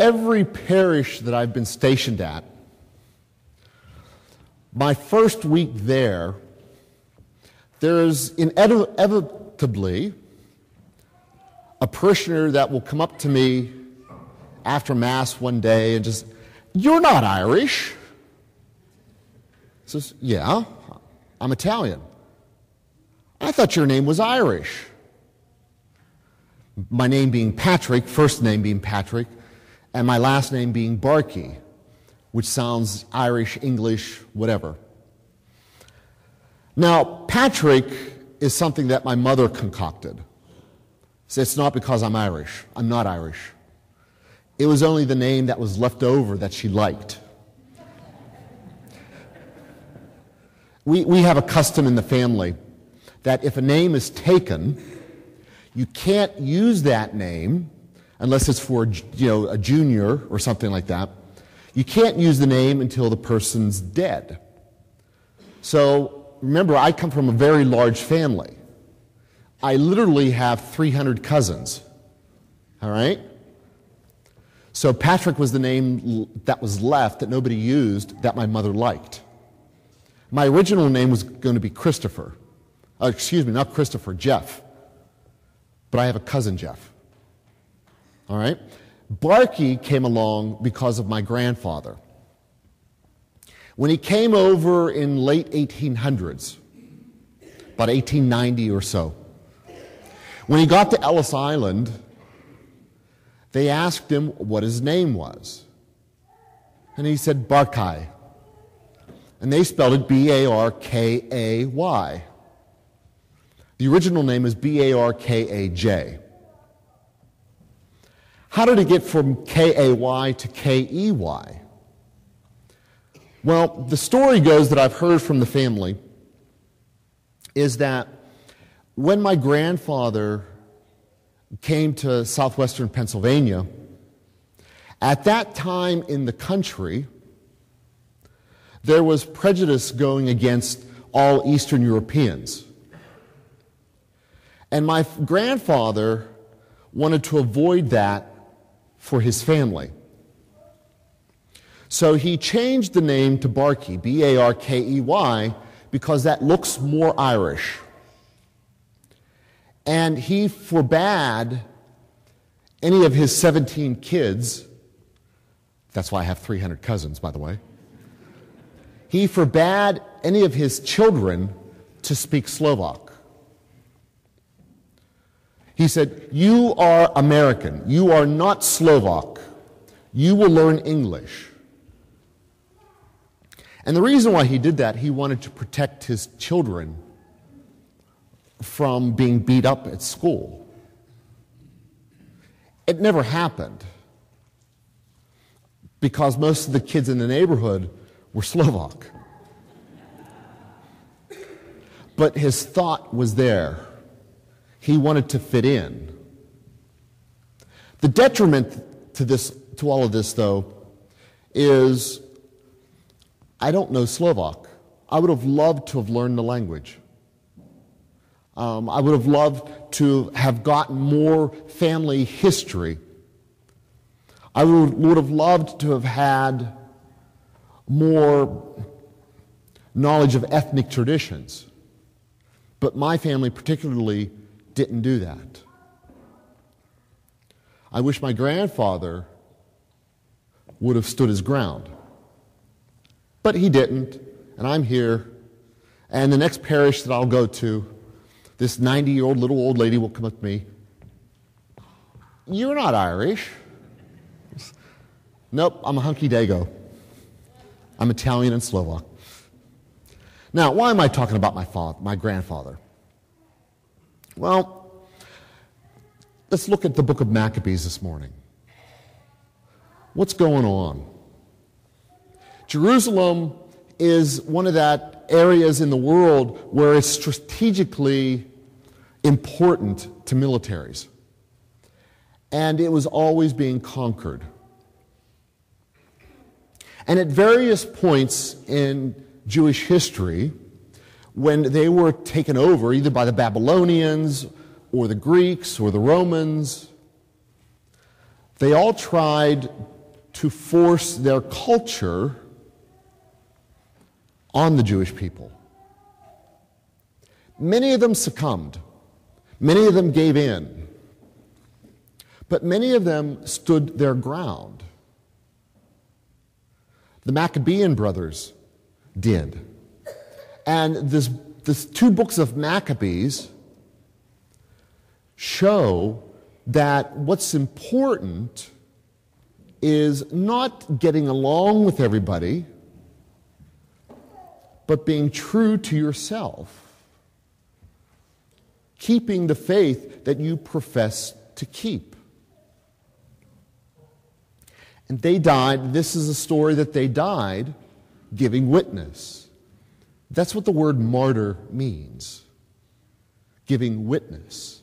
every parish that I've been stationed at, my first week there, there's inevitably a parishioner that will come up to me after Mass one day and just, "You're not Irish." Says, "Yeah, I'm Italian." "I thought your name was Irish." My name being Patrick, first name being Patrick, and my last name being Barkey, which sounds Irish, English, whatever. Now, Patrick is something that my mother concocted. So it's not because I'm Irish. I'm not Irish. It was only the name that was left over that she liked. We have a custom in the family that if a name is taken, you can't use that name unless it's for a junior or something like that. You can't use the name until the person's dead. So remember, I come from a very large family. I literally have 300 cousins. All right? So Patrick was the name that was left that nobody used that my mother liked. My original name was going to be Christopher. Not Christopher, Jeff. But I have a cousin, Jeff. All right? Barkey came along because of my grandfather. When he came over in late 1800s, about 1890 or so, when he got to Ellis Island, they asked him what his name was. And he said Barkey. And they spelled it B-A-R-K-A-Y. The original name is B-A-R-K-A-J. How did it get from K-A-Y to K-E-Y? Well, the story goes that I've heard from the family is that when my grandfather came to southwestern Pennsylvania, at that time in the country, there was prejudice going against all Eastern Europeans. And my grandfather wanted to avoid that for his family. So he changed the name to Barkey, B-A-R-K-E-Y, because that looks more Irish. And he forbade any of his 17 kids, that's why I have 300 cousins, by the way, he forbade any of his children to speak Slovak. He said, "You are American. You are not Slovak. You will learn English." And the reason why he did that, he wanted to protect his children from being beat up at school. It never happened because most of the kids in the neighborhood were Slovak. But his thought was there. He wanted to fit in. The detriment to all of this, though, is I don't know Slovak. I would have loved to have learned the language. I would have loved to have gotten more family history. I would have loved to have had more knowledge of ethnic traditions. But my family particularly didn't do that. I wish my grandfather would have stood his ground. But he didn't, and I'm here. And the next parish that I'll go to, this 90-year-old little old lady will come up to me. "You're not Irish." "Nope, I'm a hunky-dago. I'm Italian and Slovak." Now, why am I talking about my grandfather? Well, let's look at the book of Maccabees this morning. What's going on? Jerusalem is one of that areas in the world where it's strategically important to militaries. And it was always being conquered. And at various points in Jewish history, when they were taken over either by the Babylonians or the Greeks or the Romans, They all tried to force their culture on the Jewish people. Many of them succumbed. Many of them gave in. But many of them stood their ground. The Maccabean brothers did. And this two books of Maccabees show that what's important is not getting along with everybody, but being true to yourself, keeping the faith that you profess to keep. And they died, this is a story that they died giving witness. That's what the word martyr means, giving witness.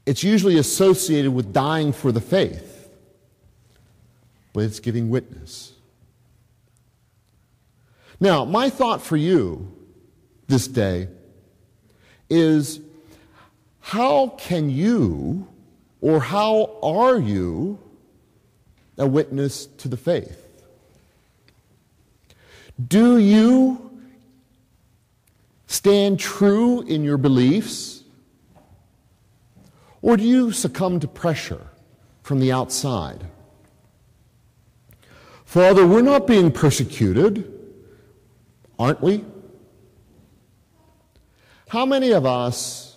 It's usually associated with dying for the faith, but it's giving witness. Now, my thought for you this day is, how can you, or how are you, a witness to the faith? Do you stand true in your beliefs, or do you succumb to pressure from the outside? Father, we're not being persecuted, aren't we? How many of us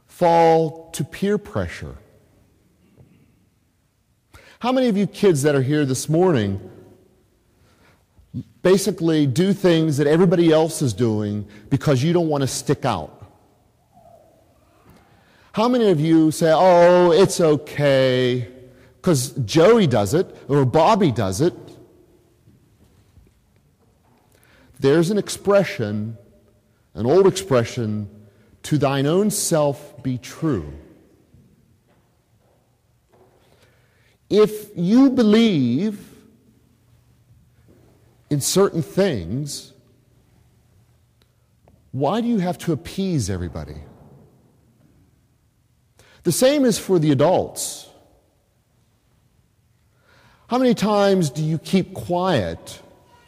fall to peer pressure? How many of you kids that are here this morning basically do things that everybody else is doing because you don't want to stick out? How many of you say, oh, it's okay, because Joey does it or Bobby does it? There's an expression, an old expression, to thine own self be true. If you believe in certain things, why do you have to appease everybody? The same is for the adults. How many times do you keep quiet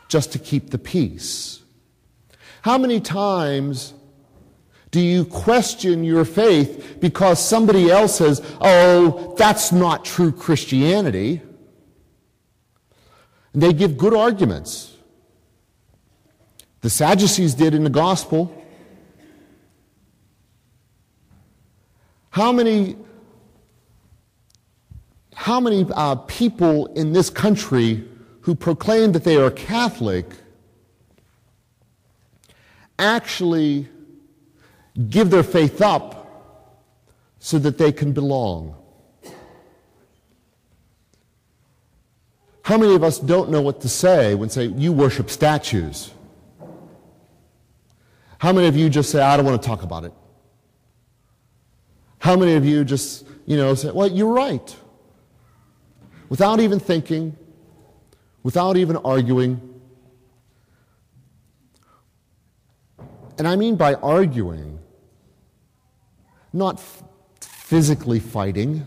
just to keep the peace? How many times do you question your faith because somebody else says, oh, that's not true Christianity? And they give good arguments. The Sadducees did in the gospel. How many people in this country who proclaim that they are Catholic actually give their faith up so that they can belong? How many of us don't know what to say when say, you worship statues? How many of you just say, I don't want to talk about it? How many of you just, say, well, you're right. Without even thinking, without even arguing. And I mean by arguing, not physically fighting,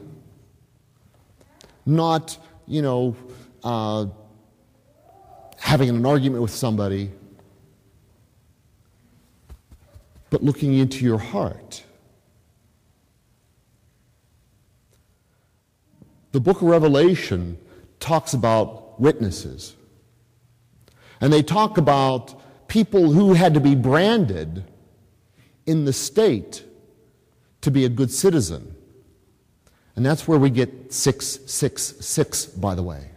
not, having an argument with somebody, but looking into your heart. The book of Revelation talks about witnesses. And they talk about people who had to be branded in the state to be a good citizen. And that's where we get 666, by the way.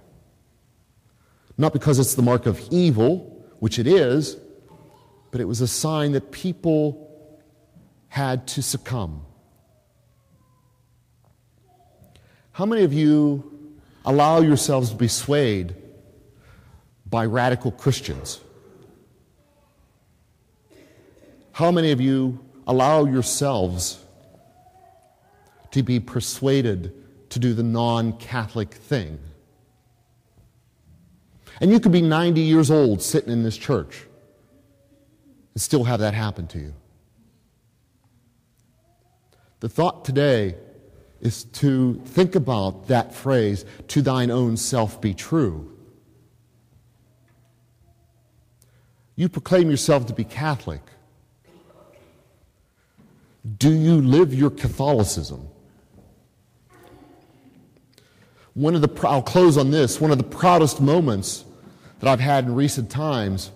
Not because it's the mark of evil, which it is, but it was a sign that people had to succumb. How many of you allow yourselves to be swayed by radical Christians? How many of you allow yourselves to be persuaded to do the non-Catholic thing? And you could be 90 years old sitting in this church and still have that happen to you. The thought today is to think about that phrase, to thine own self be true. You proclaim yourself to be Catholic. Do you live your Catholicism? I'll close on this. One of the proudest moments that I've had in recent times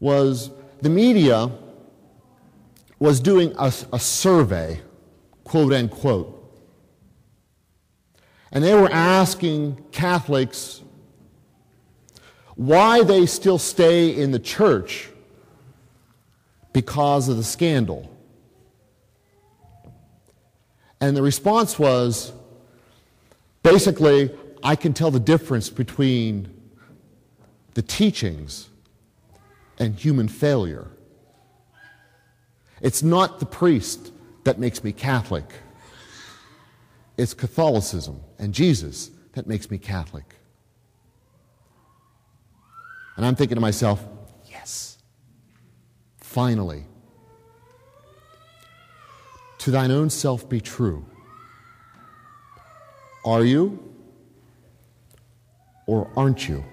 was the media was doing a survey, quote unquote. And they were asking Catholics why they still stay in the church because of the scandal. And the response was, basically, I can tell the difference between the teachings and human failure. It's not the priest that makes me Catholic. It's Catholicism and Jesus that makes me Catholic. And I'm thinking to myself, yes, finally. To thine own self be true. Are you or aren't you?